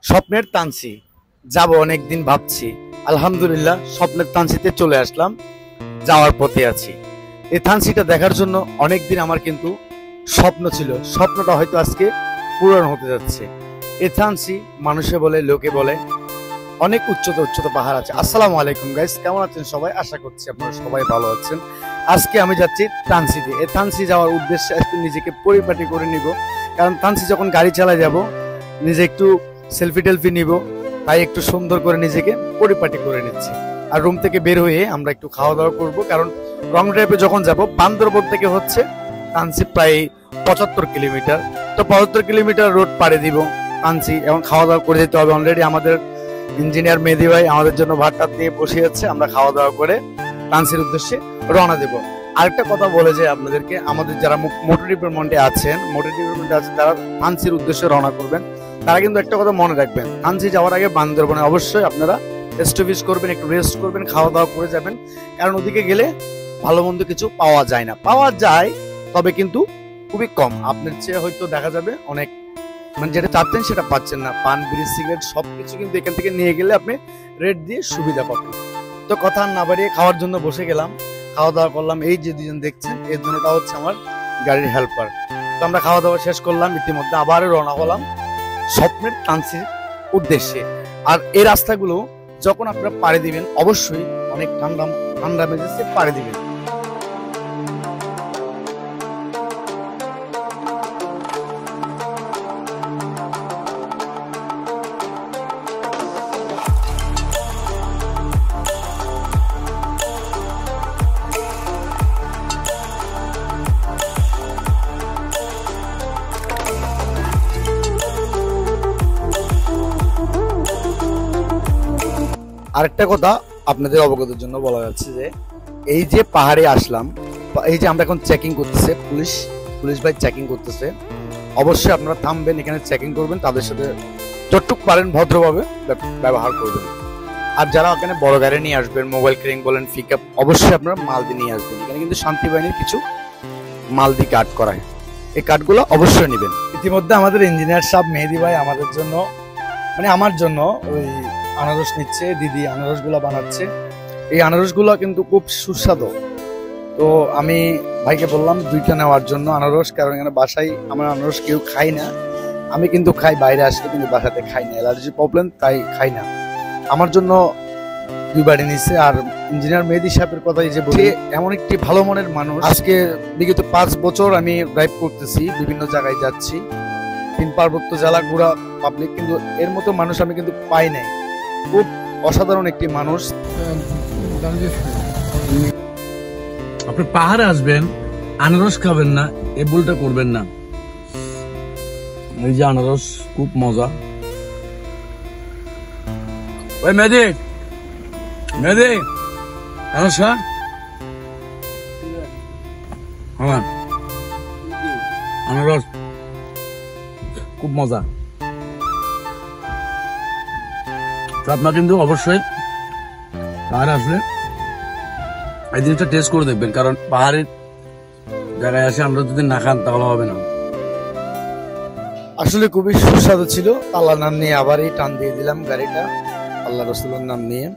স্বপ্নের তানসি যাব, অনেকদিন ভাবছি। আলহামদুলিল্লাহ স্বপ্নের তানসিতে চলে আসলাম, যাওয়ার পথে আছি। এই তানসিটা দেখার জন্য অনেকদিন আমার কিন্তু স্বপ্ন ছিল, স্বপ্নটা হয়তো আজকে পূরণ হতে যাচ্ছে। এই তানসি মানুষে বলে, লোকে বলে অনেক উচ্চত পাহাড় আছে। আসসালামু আলাইকুম গাইস, কেমন আছেন সবাই? আশা করছি আপনারা সবাই ভালো আছেন। আজকে আমি যাচ্ছি তানসিতে। এই তানসি যাওয়ার উদ্দেশ্যে আজকে নিজেকে পরিপাটি করে নিব, কারণ তানসি যখন গাড়ি চালায় যাব, নিজে একটু সেলফি টেলফি নিব, তাই একটু সুন্দর করে নিজেকে পরিপাটি করে নিচ্ছি। আর রুম থেকে বের হয়ে আমরা একটু খাওয়া দাওয়া করব, কারণ লং ড্রাইভে যখন যাব, বান্দরবন থেকে হচ্ছে তানসি প্রায় 75 কিলোমিটার। তো 75 কিলোমিটার রোড পাড়ি দিব তানসি, এবং খাওয়া দাওয়া করে যেতে হবে। অলরেডি আমাদের ইঞ্জিনিয়ার মেহেদি ভাই আমাদের জন্য ভাতটা দিয়ে বসে আছে, আমরা খাওয়া দাওয়া করে তানসির উদ্দেশ্যে রওনা দেব। আরেকটা কথা বলে যে আপনাদেরকে, আমাদের যারা মোটর ডিপার্টমেন্টে আছেন, তারা তানসির উদ্দেশ্যে রওনা করবেন, তারা কিন্তু একটা কথা মনে রাখবেন, তানসি যাওয়ার আগে বান্দরবনে অবশ্যই আপনারা স্টপেজ করবেন, একটু রেস্ট করবেন, খাওয়া দাওয়া করে যাবেন। কারণ ওদিকে গেলে ভালো মন্দ কিছু পাওয়া যায় না, পাওয়া যায় তবে কিন্তু খুবই কম। আপনার চেয়ে হয়তো দেখা যাবে অনেক, মানে যেটা চাচ্ছেন সেটা পাচ্ছেন না। পান, বিড়ি, সিগারেট সবকিছু কিন্তু এখান থেকে নিয়ে গেলে আপনি রেট দিয়ে সুবিধা পাবেন। তো কথা না বাড়িয়ে খাওয়ার জন্য বসে গেলাম, খাওয়া দাওয়া করলাম। এই যে দুজন দেখছেন, এই দুটোটা হচ্ছে আমার গাড়ির হেল্পার। তো আমরা খাওয়া দাওয়া শেষ করলাম, ইতিমধ্যে আবার রওনা হলাম স্বপ্নের তানসির উদ্দেশ্যে। আর এই রাস্তাগুলো যখন আপনারা পাড়ি দিবেন, অবশ্যই অনেক ঠান্ডা ঠান্ডা মেজাজে পাড়ি দিবেন। আরেকটা কথা আপনাদের অবগতের জন্য বলা যাচ্ছে যে, এই যে পাহাড়ে আসলাম, এই যে আমরা এখন চেকিং করতেছে, পুলিশ ভাই চেকিং করতেছে। অবশ্যই আপনারা থামবেন, এখানে চেকিং করবেন, তাদের সাথে যতটুকু পারেন ভদ্রভাবে ব্যবহার করবেন। আর যারা এখানে বড় গাড়ি নিয়ে আসবেন, মোবাইল ক্রেং বলেন, পিক আপ, অবশ্যই আপনারা মাল দিয়ে নিয়ে আসবেন। এখানে কিন্তু শান্তি বাহিনীর কিছু মাল দিয়ে কাট করায়, এই কাটগুলো অবশ্যই নেবেন। ইতিমধ্যে আমাদের ইঞ্জিনিয়ার সাহেব মেহেদি ভাই আমাদের জন্য, মানে আমার জন্য ওই আনারস নিচ্ছে, দিদি আনারস গুলা বানাচ্ছে। এই আনারস গুলা কিন্তু খুব সুস্বাদু। তো আমি ভাইকে বললাম 2টা নেওয়ার জন্য আনারস, কারণ এখানে বাসায় আমার আনারস কেউ খাই না। আমি কিন্তু খাই, বাইরে আসলে কিন্তু বাসাতে খাই না, অ্যালার্জি প্রবলেম, তাই খাই না। আমার জন্য 2 বাড়ি নিচ্ছে। আর ইঞ্জিনিয়ার মেহেদি সাহেবের কথা যে বলি, এমন একটি ভালো মনের মানুষ। আজকে বিগত 5 বছর আমি ড্রাইভ করতেছি, বিভিন্ন জায়গায় যাচ্ছি, 3 পার্বত্য জেলা ঘোরা পাবলিক, কিন্তু এর মতো মানুষ আমি কিন্তু পাই নাই। খুব অসাধারণ একটি মানুষ। আপনি পাহাড়ে আসবেন, আনারস খাবেন না, এই ভুলটা করবেন না। এই যে আনারস খুব মজা। ওই মেহেদি আনারস খা। হ্যাঁ, আনারস খুব মজা। আপনার কিন্তু অবশ্যই পাহাড়ে আসলে এই জিনিসটা টেস্ট করে দেখবেন, কারণ পাহাড়ের জায়গায় আসে আমরা যদি না খান তাহলে হবে না। আসলে খুবই সুস্বাদু ছিল। আল্লাহর নাম নিয়ে আবার এই টান দিয়ে দিলাম গাড়িটা, আল্লাহ রসুলের নাম নিয়ে।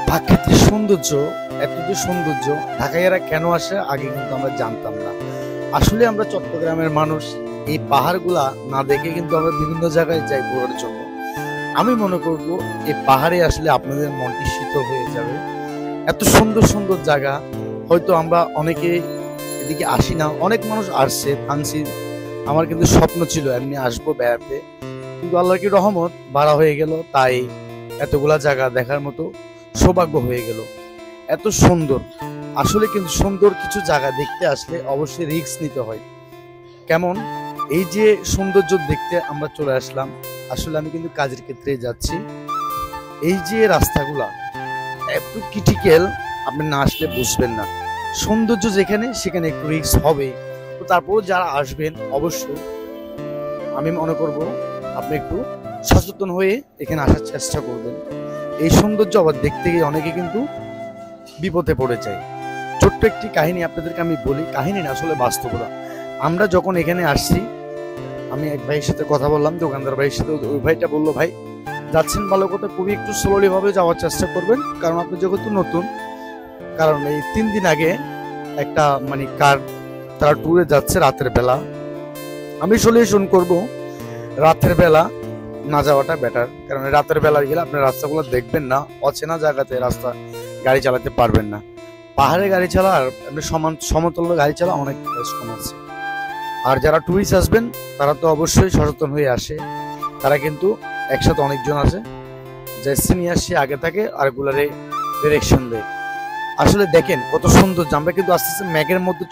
প্রাকৃতিক সৌন্দর্য, এত যে সৌন্দর্য, ঢাকাইয়ারা কেন আসে আগে কিন্তু আমরা জানতাম না। আসলে আমরা চট্টগ্রামের মানুষ, এই পাহাড়গুলা না দেখে কিন্তু আমরা বিভিন্ন জায়গায় যাই ঘোরার জন্য। আমি মনে করব এই পাহাড়ে আসলে আপনাদের মনটি শীতল হয়ে যাবে। এত সুন্দর সুন্দর জায়গা, হয়তো আমরা অনেকে এদিকে আসি না, অনেক মানুষ আসছে তানসি। আমার কিন্তু স্বপ্ন ছিল এমনি আসবো বেড়াতে, কিন্তু আল্লাহর কি রহমত, ভাড়া হয়ে গেল, তাই এতগুলা জায়গা দেখার মতো সৌভাগ্য হয়ে গেল। এত সুন্দর, আসলে কিন্তু সুন্দর কিছু জায়গা দেখতে আসলে অবশ্যই রিস্ক নিতে হয়। কেমন এই যে সৌন্দর্য দেখতে আমরা চলে আসলাম। আসলে আমি কিন্তু কাজের ক্ষেত্রে যাচ্ছি। এই যে রাস্তাগুলা এত ক্রিটিক্যাল, আপনি না আসলে বুঝবেন না। সৌন্দর্য যেখানে, সেখানে একটু রিস্ক হবে। তো তারপর যারা আসবেন, অবশ্যই আমি মনে করব আপনি একটু সচেতন হয়ে এখানে আসার চেষ্টা করবেন। এই সৌন্দর্য আবার দেখতে গিয়ে অনেকে কিন্তু বিপদে পড়ে যায়। ছোট্ট একটি কাহিনী আপনাদেরকে আমি বলি, কাহিনী না আসলে বাস্তবতা। আমরা যখন এখানে আসছি, আমি এক ভাইয়ের সাথে কথা বললাম, দোকানদার ভাইয়ের সাথে। ওই ভাইটা বললো, ভাই যাচ্ছেন ভালো কথা, খুবই একটু স্লোলি ভাবে যাওয়ার চেষ্টা করবেন, কারণ আপনি যেহেতু নতুন। কারণ এই 3 দিন আগে একটা মানে কার তারা ট্যুরে যাচ্ছে রাতের বেলা। আমি সলিউশন করব রাতের বেলা না যাওয়াটা বেটার, কারণ রাতের বেলা গেলে আপনি রাস্তাগুলো দেখবেন না, অচেনা জায়গাতে রাস্তা গাড়ি চালাতে পারবেন না। পাহাড়ে গাড়ি চালা আর আপনি সমতল গাড়ি চালা অনেক কম আছে। আর যারা টুরিস্ট আসবেন তারা তো অবশ্যই সচেতন হয়ে আসে, তারা কিন্তু একসাথে অনেকজন আছে, যে সিনিয়র সে আগে থাকে আর গুলারে ডিরেকশন দেয়। আসলে দেখেন কত সুন্দর, আমরা কিন্তু আস্তে আস্তে মেঘের মধ্যে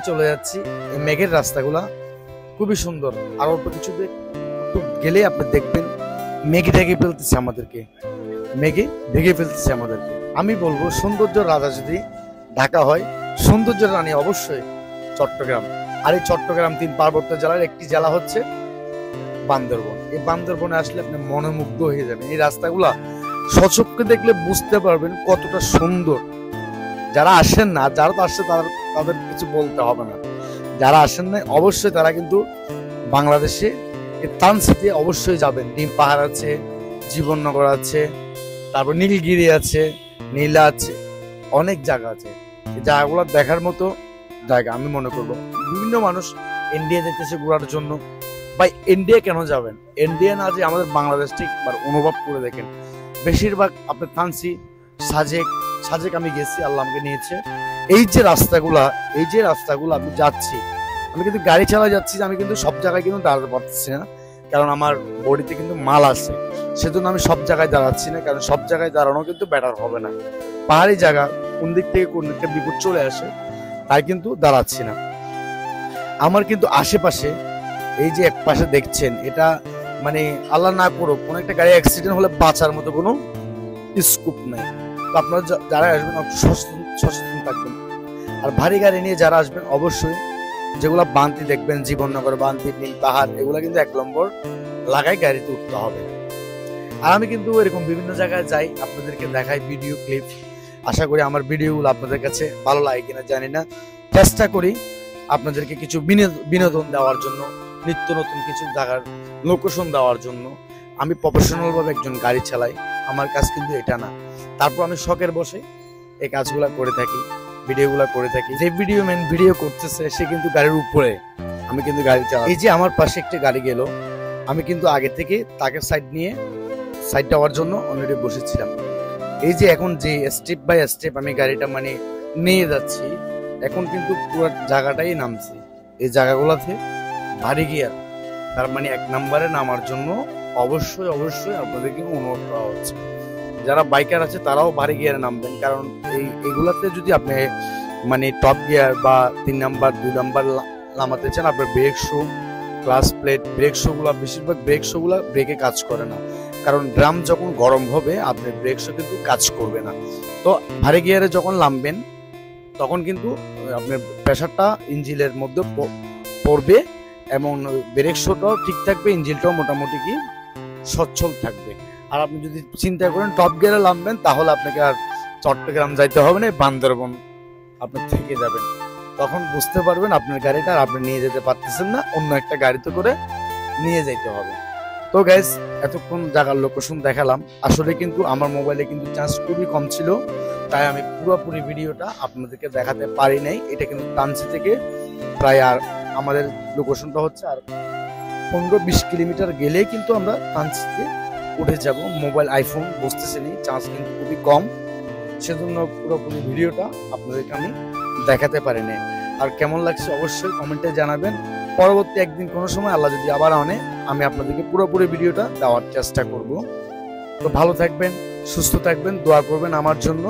চলে যাচ্ছি, এই মেঘের রাস্তাগুলা খুবই সুন্দর। আর অল্প কিছু একটু গেলে আপনি দেখবেন মেঘে ঢেকে ফেলতেছে আমাদেরকে। আমি বলবো সৌন্দর্য রাজা যদি ঢাকা হয়, সৌন্দর্যের রানী অবশ্যই চট্টগ্রাম। আর এই চট্টগ্রাম 3 পার্বত্য জেলার একটি জেলা হচ্ছে বান্দরবন। এই বান্দরবনে আসলে আপনি মনোমুগ্ধ হয়ে যাবেন। এই রাস্তাগুলা সচক্ষে দেখলে বুঝতে পারবেন কতটা সুন্দর। যারা আসেন না, যারা তো আসছে তাদের কিছু বলতে হবে না। যারা আসেন না অবশ্যই তারা কিন্তু বাংলাদেশে তানসিতে অবশ্যই যাবেন। ডিম পাহাড় আছে, জীবননগর আছে, তারপর নীলগিরি আছে, নীলা আছে, অনেক জায়গা আছে। এই জায়গাগুলো দেখার মতো জায়গা আমি মনে করবো। বিভিন্ন মানুষ ইন্ডিয়া যেতেছে ঘোরার জন্য। ভাই ইন্ডিয়া কেন যাবেন? ইন্ডিয়া না যে আমাদের বাংলাদেশটা একবার অনুভব করে দেখেন। বেশিরভাগ আপনার তানসি, সাজেক আমি গেছি, আল্লাহ আমাকে নিয়েছে। এই যে রাস্তাগুলা আমি যাচ্ছি, আমি কিন্তু গাড়ি চালা যাচ্ছি, আমি কিন্তু সব জায়গায় কিন্তু দাঁড়াতে পারতেছি না, কারণ আমার বডিতে কিন্তু মাল আছে। সেজন্য আমি সব জায়গায় দাঁড়াচ্ছি না, কারণ সব জায়গায় দাঁড়ানো কিন্তু বেটার হবে না। পাহাড়ি জায়গা কোন দিক থেকে কোন দিকটা বিপদ চলে আসে তাই কিন্তু দাঁড়াচ্ছি না। আমার কিন্তু আশেপাশে এই যে এক পাশে দেখছেন, এটা মানে আল্লাহ না করুক কোন একটা গাড়ি অ্যাক্সিডেন্ট হলে বাঁচার মতো কোনো স্কোপ নাই। তো আপনারা যারা আসবেন সচেতন থাকবেন। আর ভারী গাড়ি নিয়ে যারা আসবেন অবশ্যই যেগুলা বান্তি দেখবেন, জীবননগর, বান্তি, নীল পাহাড়, এগুলা কিন্তু 1 নম্বর লাগাই গাড়িতে উঠতে হবে। আর আমি কিন্তু এরকম বিভিন্ন জায়গায় যাই, আপনাদেরকে দেখাই ভিডিও ক্লিপ। আশা করি আমার ভিডিওগুলো আপনাদের কাছে ভালো লাগে কিনা জানি না। চেষ্টা করি আপনাদেরকে কিছু বিনোদন দেওয়ার জন্য, নিত্য নতুন কিছু জায়গার লোকেশন দেওয়ার জন্য। আমি প্রফেশনাল ভাবে একজন গাড়ি চালাই, আমার কাজ কিন্তু এটা না। তারপর আমি শখের বসে এই কাজগুলা করে থাকি, ভিডিওগুলা করে থাকি। যে ভিডিও করতেছে সে কিন্তু গাড়ির উপরে, আমি কিন্তু গাড়ি চালাই। এই যে আমার পাশে একটা গাড়ি গেল, আমি কিন্তু আগে থেকে তাকে সাইড দেওয়ার জন্য অলরেডি বসেছিলাম। এই যে এখন যে স্টেপ বাই স্টেপ আমি গাড়িটা মানে নিয়ে যাচ্ছি, এখন কিন্তু পুরো জায়গাটাই নামছি। এই জায়গাগুলোতে ভারী গিয়ার, তার মানে 1 নম্বরে নামার জন্য অবশ্যই আপনাদেরকে অনুরোধ করা হচ্ছে। যারা বাইকার আছে তারাও ভারী গিয়ারে নামবেন, কারণ এইগুলাতে যদি আপনি মানে টপ গিয়ার বা 3 নাম্বার 2 নাম্বার নামাতে চান, আপনার break show, class plate, break show গুলা, বেশিরভাগ ব্রেক শো গুলা ব্রেকে কাজ করে না, কারণ ড্রাম যখন গরম হবে আপনার ব্রেক শো কিন্তু কাজ করবে না। তো ভারী গিয়ারে যখন নামবেন তখন কিন্তু আপনার প্রেসারটা ইঞ্জিনের মধ্যে পড়বে এবং ব্রেক শোটাও ঠিক থাকবে, ইঞ্জিনটাও মোটামুটি কি সচ্ছল থাকবে। আর আপনি যদি চিন্তা করেন টপ গিয়ারে নামবেন, তাহলে আপনাকে আর চট্টগ্রাম যাইতে হবে না, বান্দরবন আপনি থেকে যাবেন। তখন বুঝতে পারবেন আপনার গাড়িটা আপনি নিয়ে যেতে পারতেছেন না, অন্য একটা গাড়িতে করে নিয়ে যেতে হবে। তো গাইস, এতক্ষণ জায়গার লোকেশন দেখালাম। আসলে কিন্তু আমার মোবাইলে কিন্তু চার্জ খুবই কম ছিল, তাই আমি পুরোপুরি ভিডিওটা আপনাদেরকে দেখাতে পারি নাই। এটা কিন্তু তানসি থেকে প্রায়, আর আমাদের লোকেশনটা হচ্ছে আর 15-20 কিলোমিটার গেলেই কিন্তু আমরা তানসিতে উঠে যাব। মোবাইল আইফোন বুঝতেছি নি, চার্জ কিন্তু খুবই কম, সেজন্য পুরোপুরি ভিডিওটা আপনাদেরকে আমি দেখাতে পারি নাই। আর কেমন লাগছে অবশ্যই কমেন্টে জানাবেন। পরবর্তী একদিন কোনো সময় আল্লাহ যদি আবার আনে, আমি আপনাদেরকে পুরোপুরি ভিডিওটা দেওয়ার চেষ্টা করব। তো ভালো থাকবেন, সুস্থ থাকবেন, দোয়া করবেন আমার জন্য,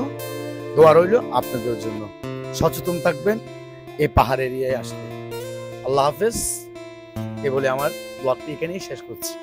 দোয়া রইল আপনাদের জন্য। সচেতন থাকবেন এই পাহাড় এরিয়ায় আসলে। আল্লাহ হাফেজ। এ বলে আমার ব্লগটি এখানেই শেষ করছি।